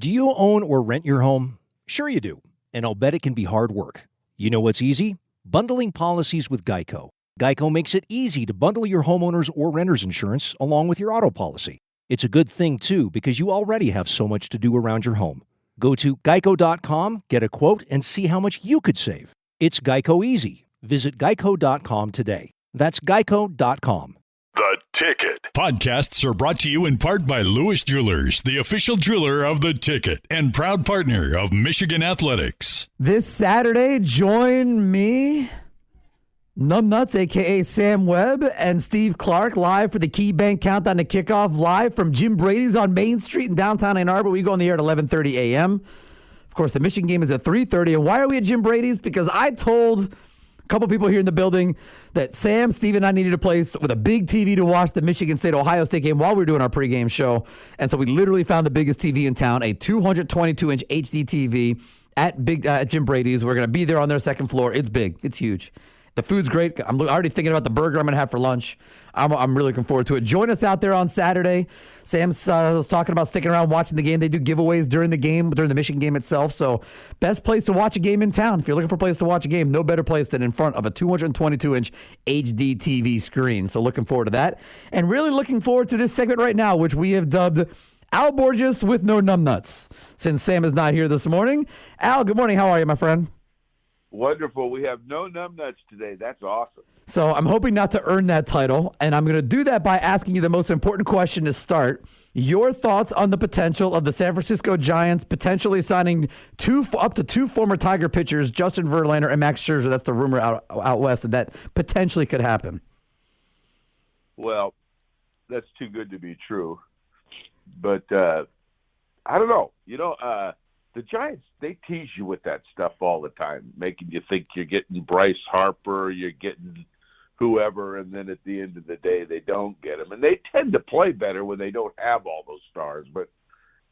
Do you own or rent your home? Sure you do, and I'll bet it can be hard work. You know what's easy? Bundling policies with Geico. Geico makes it easy to bundle your homeowner's or renter's insurance along with your auto policy. It's a good thing, too, because you already have so much to do around your home. Go to geico.com, get a quote, and see how much you could save. It's Geico Easy. Visit geico.com today. That's geico.com. The Ticket. Podcasts are brought to you in part by Lewis Jewelers, the official jeweler of The Ticket and proud partner of Michigan Athletics. This Saturday, join me, Numbnuts, a.k.a. Sam Webb, and Steve Clark live for the KeyBank Countdown to Kickoff, live from Jim Brady's on Main Street in downtown Ann Arbor. We go on the air at 11:30 a.m. Of course, the Michigan game is at 3:30. And why are we at Jim Brady's? Because I told a couple people here in the building that Sam, Steve, and I needed a place with a big TV to watch the Michigan State-Ohio State game while we were doing our pregame show. And so we literally found the biggest TV in town, a 222-inch HD TV at Jim Brady's. We're going to be there on their second floor. It's big. It's huge. The food's great. I'm already thinking about the burger I'm going to have for lunch. I'm really looking forward to it. Join us out there on Saturday. Sam was talking about sticking around watching the game. They do giveaways during the Michigan game itself. So best place to watch a game in town. If you're looking for a place to watch a game, no better place than in front of a 222-inch HD TV screen. So looking forward to that. And really looking forward to this segment right now, which we have dubbed Al Borges with no numbnuts, since Sam is not here this morning. Al, good morning. How are you, my friend? Wonderful. We have no numbnuts today. That's awesome. So I'm hoping not to earn that title, and I'm going to do that by asking you the most important question to start. Your thoughts on the potential of the San Francisco Giants potentially signing up to two former Tiger pitchers, Justin Verlander and Max Scherzer. That's the rumor out west, that potentially could happen. Well, that's too good to be true. But I don't know. The Giants, they tease you with that stuff all the time, making you think you're getting Bryce Harper, you're getting whoever, and then at the end of the day, they don't get them. And they tend to play better when they don't have all those stars. But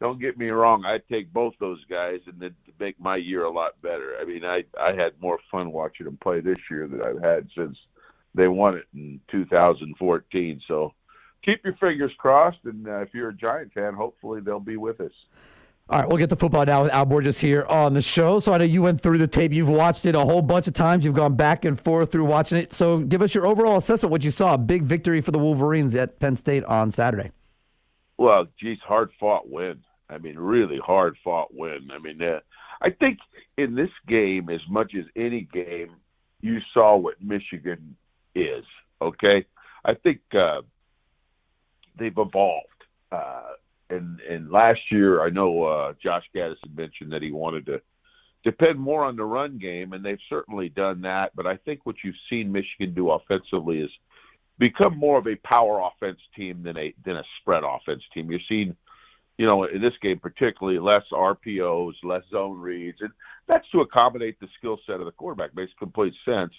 don't get me wrong, I'd take both those guys and then make my year a lot better. I mean, I had more fun watching them play this year than I've had since they won it in 2014. So keep your fingers crossed, and if you're a Giant fan, hopefully they'll be with us. All right, we'll get to football now with Al Borges here on the show. So I know you went through the tape. You've watched it a whole bunch of times. You've gone back and forth through watching it. So give us your overall assessment, what you saw. A big victory for the Wolverines at Penn State on Saturday. Well, geez, hard-fought win. I mean, really hard-fought win. I mean, I think in this game, as much as any game, you saw what Michigan is, okay? I think they've evolved. And last year, I know Josh Gaddis had mentioned that he wanted to depend more on the run game, and they've certainly done that. But I think what you've seen Michigan do offensively is become more of a power offense team than a spread offense team. You're seeing, in this game particularly, less RPOs, less zone reads, and that's to accommodate the skill set of the quarterback. Makes complete sense.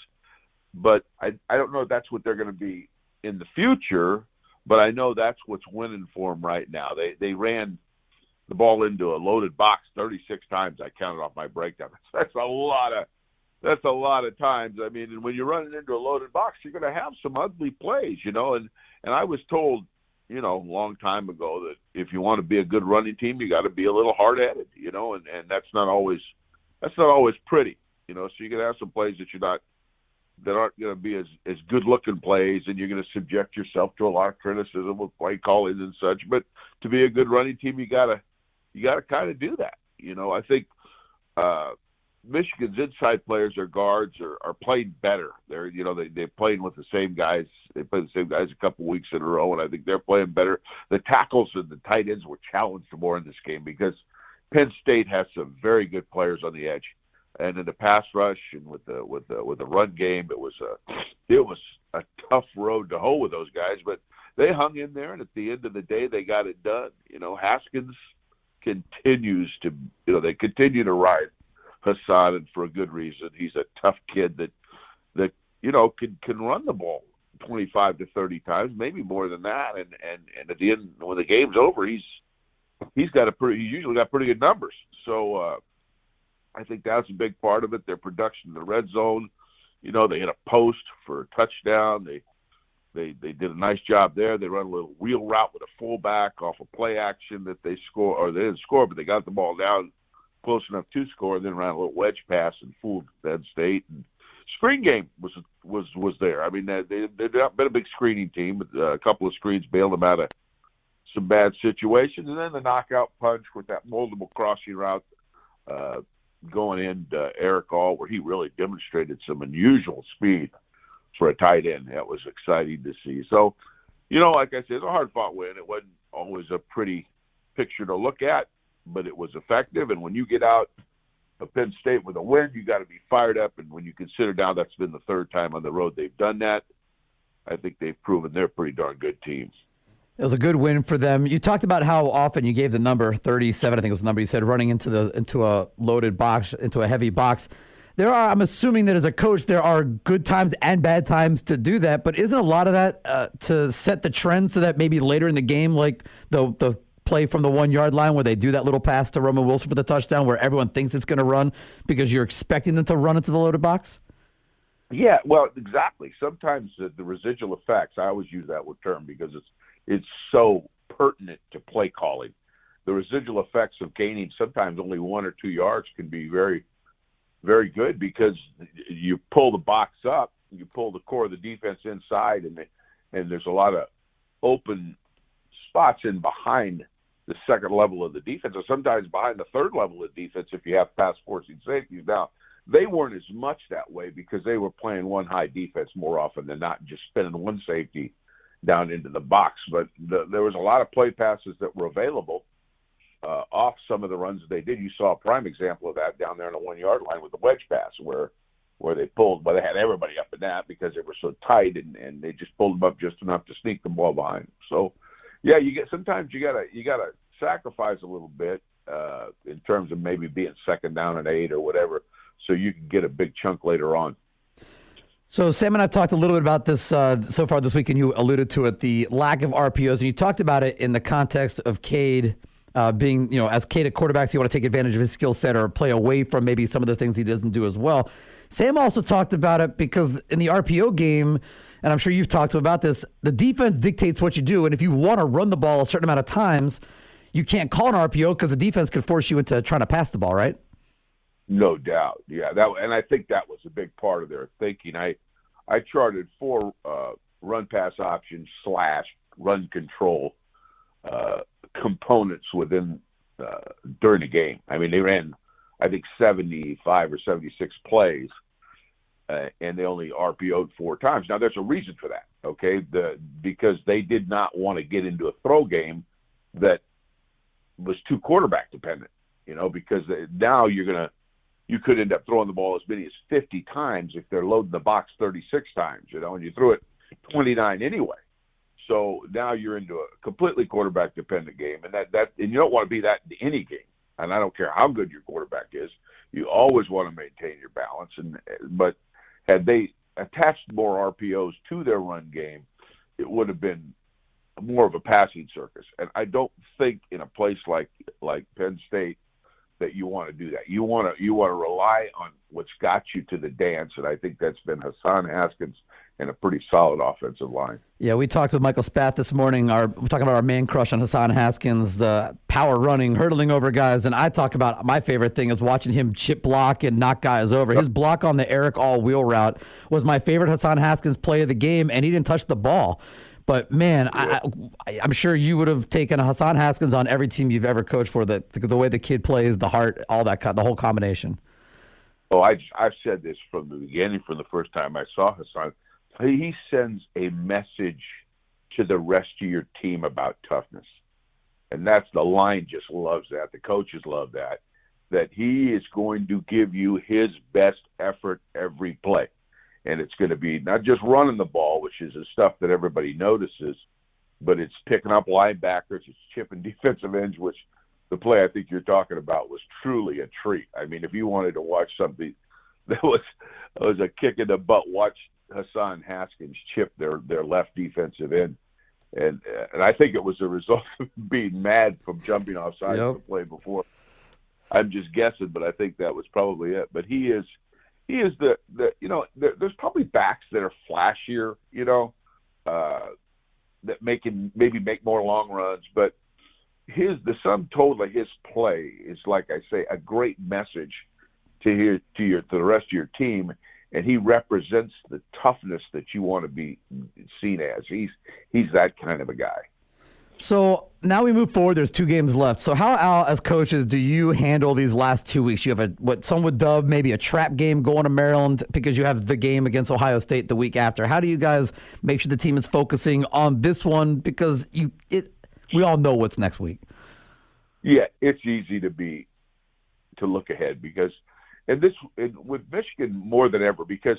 But I don't know if that's what they're going to be in the future. But I know that's what's winning for them right now. They ran the ball into a loaded box 36 times. I counted off my breakdown. That's a lot of times. I mean, and when you're running into a loaded box, you're going to have some ugly plays, And I was told, a long time ago that if you want to be a good running team, you got to be a little hard-headed, and that's not always pretty, So you can have some plays that aren't going to be as good-looking plays, and you're going to subject yourself to a lot of criticism with play calling and such. But to be a good running team, you gotta kind of do that. I think Michigan's inside players or guards are playing better. They're playing with the same guys. They play the same guys a couple weeks in a row, and I think they're playing better. The tackles and the tight ends were challenged more in this game because Penn State has some very good players on the edge. And in the pass rush and with the run game, it was a tough road to hoe with those guys, but they hung in there, and at the end of the day, they got it done. Haskins continues to they continue to ride Hassan, and for a good reason. He's a tough kid that can run the ball 25 to 30 times, maybe more than that. And at the end, when the game's over, he's usually got pretty good numbers. So. I think that's a big part of it. Their production in the red zone, they hit a post for a touchdown. They did a nice job there. They run a little wheel route with a fullback off a play action that they score, or they didn't score, but they got the ball down close enough to score, and then ran a little wedge pass and fooled Penn State. And screen game was there. I mean, they've been a big screening team, but a couple of screens bailed them out of some bad situations, and then the knockout punch with that moldable crossing route going in Eric All, where he really demonstrated some unusual speed for a tight end. That was exciting to see. So, like I said, it's a hard-fought win. It wasn't always a pretty picture to look at, but it was effective. And when you get out of Penn State with a win, you got to be fired up. And when you consider now that's been the third time on the road they've done that, I think they've proven they're a pretty darn good team. It was a good win for them. You talked about how often you gave the number 37, I think was the number you said, running into a loaded box, into a heavy box. I'm assuming that as a coach, there are good times and bad times to do that, but isn't a lot of that to set the trend so that maybe later in the game, like the play from the 1 yard line where they do that little pass to Roman Wilson for the touchdown where everyone thinks it's going to run because you're expecting them to run into the loaded box? Yeah, well, exactly. Sometimes the residual effects, I always use that term because it's so pertinent to play calling. The residual effects of gaining sometimes only 1 or 2 yards can be very, very good because you pull the box up, you pull the core of the defense inside, and there's a lot of open spots in behind the second level of the defense, or sometimes behind the third level of defense if you have pass forcing safeties. Now, they weren't as much that way because they were playing one high defense more often than not, just spinning one safety down into the box. But there was a lot of play passes that were available off some of the runs that they did. You saw a prime example of that down there on the 1 yard line with the wedge pass where they pulled, but they had everybody up in that because they were so tight and they just pulled them up just enough to sneak the ball behind. So, yeah, sometimes you gotta sacrifice a little bit in terms of maybe being second down and 8 or whatever, so you can get a big chunk later on. So Sam and I talked a little bit about this so far this week, and you alluded to it, the lack of RPOs, and you talked about it in the context of Cade being, as Cade at quarterbacks, you want to take advantage of his skill set or play away from maybe some of the things he doesn't do as well. Sam also talked about it because in the RPO game, and I'm sure you've talked about this, the defense dictates what you do, and if you want to run the ball a certain amount of times, you can't call an RPO because the defense could force you into trying to pass the ball, right? No doubt, yeah. And I think that was a big part of their thinking. I charted 4 run pass options / run control components within during the game. I mean, they ran, I think, 75 or 76 plays, and they only RPO'd 4 times. Now, there's a reason for that, okay? Because they did not want to get into a throw game that was too quarterback dependent, because now you could end up throwing the ball as many as 50 times if they're loading the box 36 times, and you threw it 29 anyway. So now you're into a completely quarterback dependent game, and and you don't want to be that in any game. And I don't care how good your quarterback is, you always want to maintain your balance. But had they attached more RPOs to their run game, it would have been more of a passing circus. And I don't think in a place like Penn State that you want to do that. You want to rely on what's got you to the dance, and I think that's been Hassan Haskins and a pretty solid offensive line. Yeah, we talked with Michael Spath this morning. We're talking about our man crush on Hassan Haskins, the power running, hurdling over guys, and I talk about my favorite thing is watching him chip block and knock guys over. His block on the Eric All wheel route was my favorite Hassan Haskins play of the game, and he didn't touch the ball. But, man, I'm sure you would have taken Hassan Haskins on every team you've ever coached for, the way the kid plays, the heart, all that, the whole combination. Oh, I've said this from the beginning, from the first time I saw Hassan. He sends a message to the rest of your team about toughness. And the line just loves that. The coaches love that he is going to give you his best effort every play. And it's going to be not just running the ball, which is the stuff that everybody notices, but it's picking up linebackers, it's chipping defensive ends, which the play I think you're talking about was truly a treat. I mean, if you wanted to watch something that was a kick in the butt, watch Hassan Haskins chip their left defensive end. And I think it was a result of being mad from jumping off sides of the play before. I'm just guessing, but I think that was probably it. But he is the there's probably backs that are flashier, that maybe make more long runs, but the sum total of his play is, like I say, a great message to the rest of your team, and he represents the toughness that you want to be seen as. He's that kind of a guy. So now we move forward. There's 2 games left. So how, Al, as coaches, do you handle these last 2 weeks? You have what some would dub maybe a trap game going to Maryland because you have the game against Ohio State the week after. How do you guys make sure the team is focusing on this one? Because we all know what's next week. Yeah, it's easy to look ahead because, with Michigan more than ever, because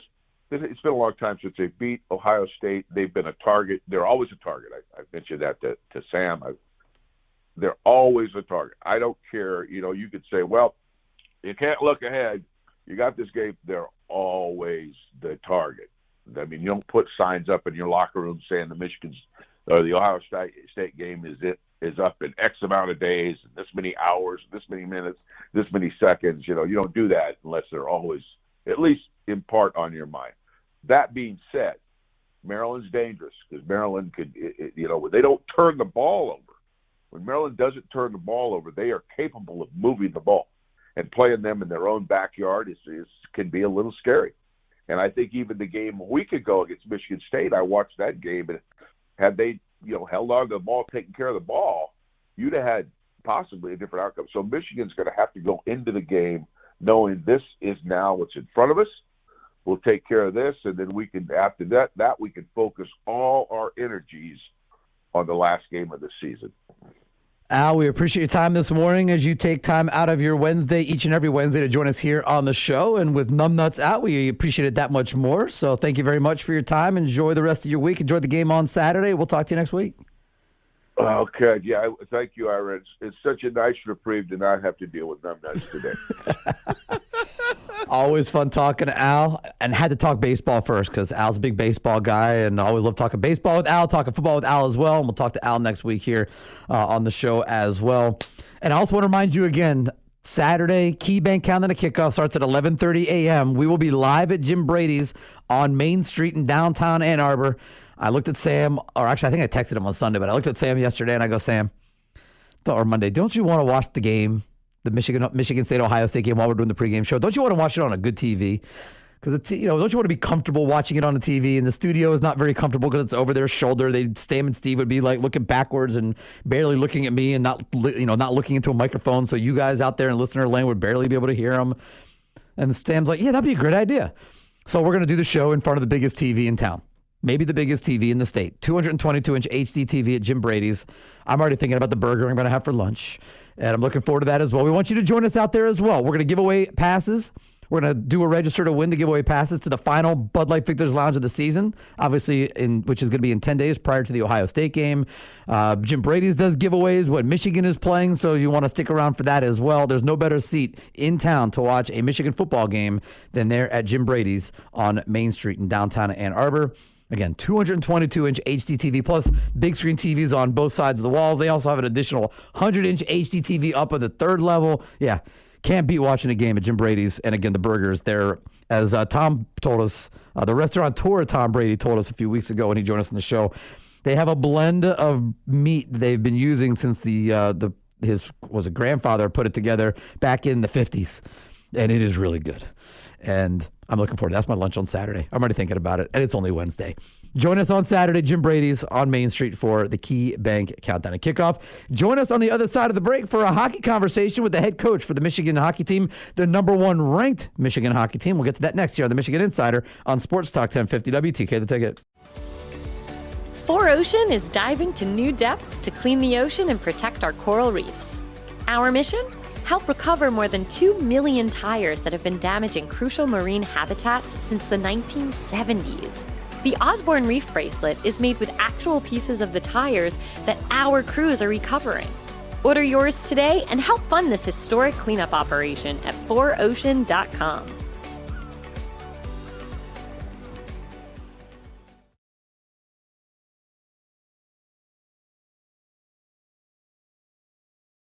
it's been a long time since they beat Ohio State. They've been a target. They're always a target. I mentioned that to Sam. They're always a target. I don't care. You could say, well, you can't look ahead. You got this game. They're always the target. I mean, you don't put signs up in your locker room saying the Ohio State game is up in X amount of days, and this many hours, this many minutes, this many seconds. You don't do that unless they're always at least in part on your mind. That being said, Maryland's dangerous because Maryland could, they don't turn the ball over. When Maryland doesn't turn the ball over, they are capable of moving the ball, and playing them in their own backyard can be a little scary. And I think even the game a week ago against Michigan State, I watched that game, and had they, held on to the ball, taken care of the ball, you'd have had possibly a different outcome. So Michigan's going to have to go into the game knowing this is now what's in front of us. We'll take care of this, and then we can, after that we can focus all our energies on the last game of the season. Al, we appreciate your time this morning as you take time out of your Wednesday, each and every Wednesday, to join us here on the show. And with Numbnuts out, we appreciate it that much more. So thank you very much for your time. Enjoy the rest of your week. Enjoy the game on Saturday. We'll talk to you next week. Okay. Yeah. Thank you, Ira. It's such a nice reprieve to not have to deal with Numbnuts today. Always fun talking to Al, and had to talk baseball first because Al's a big baseball guy, and I always love talking baseball with Al, talking football with Al as well. And we'll talk to Al next week here on the show as well. And I also want to remind you again, Saturday, KeyBank Countdown to Kickoff starts at 11:30 a.m. We will be live at Jim Brady's on Main Street in downtown Ann Arbor. I looked at Sam, or actually I think I texted him on Sunday, but I looked at Sam yesterday and I go, Sam, or Monday, don't you want to watch the game? The Michigan State Ohio State game while we're doing the pregame show. Don't you want to watch it on a good TV? Because don't you want to be comfortable watching it on the TV? And the studio is not very comfortable because it's over their shoulder. Sam and Steve would be like looking backwards and barely looking at me and not looking into a microphone. So you guys out there in listener land would barely be able to hear them. And Sam's like, yeah, that'd be a great idea. So we're going to do the show in front of the biggest TV in town. Maybe the biggest TV in the state. 222-inch HD TV at Jim Brady's. I'm already thinking about the burger I'm going to have for lunch. And I'm looking forward to that as well. We want you to join us out there as well. We're going to give away passes. We're going to do a register to win to give away passes to the final Bud Light Victor's Lounge of the season, obviously, which is going to be in 10 days prior to the Ohio State game. Jim Brady's does giveaways when Michigan is playing, so you want to stick around for that as well. There's no better seat in town to watch a Michigan football game than there at Jim Brady's on Main Street in downtown Ann Arbor. Again, 222-inch HD TV plus big screen TVs on both sides of the walls. They also have an additional 100-inch HD TV up at the third level. Yeah, can't beat watching a game at Jim Brady's. And again, the burgers there, as Tom told us, the restaurateur Tom Brady told us a few weeks ago when he joined us on the show, they have a blend of meat they've been using since his grandfather put it together back in the 50s. And it is really good. And I'm looking forward to it. That's my lunch on Saturday. I'm already thinking about it, and it's only Wednesday. Join us on Saturday, Jim Brady's on Main Street for the KeyBank Countdown and Kickoff. Join us on the other side of the break for a hockey conversation with the head coach for the Michigan hockey team, the number 1 ranked Michigan hockey team. We'll get to that next year on the Michigan Insider on Sports Talk 1050 WTK The Ticket. 4Ocean is diving to new depths to clean the ocean and protect our coral reefs. Our mission? Help recover more than 2 million tires that have been damaging crucial marine habitats since the 1970s. The Osborne Reef Bracelet is made with actual pieces of the tires that our crews are recovering. Order yours today and help fund this historic cleanup operation at 4ocean.com.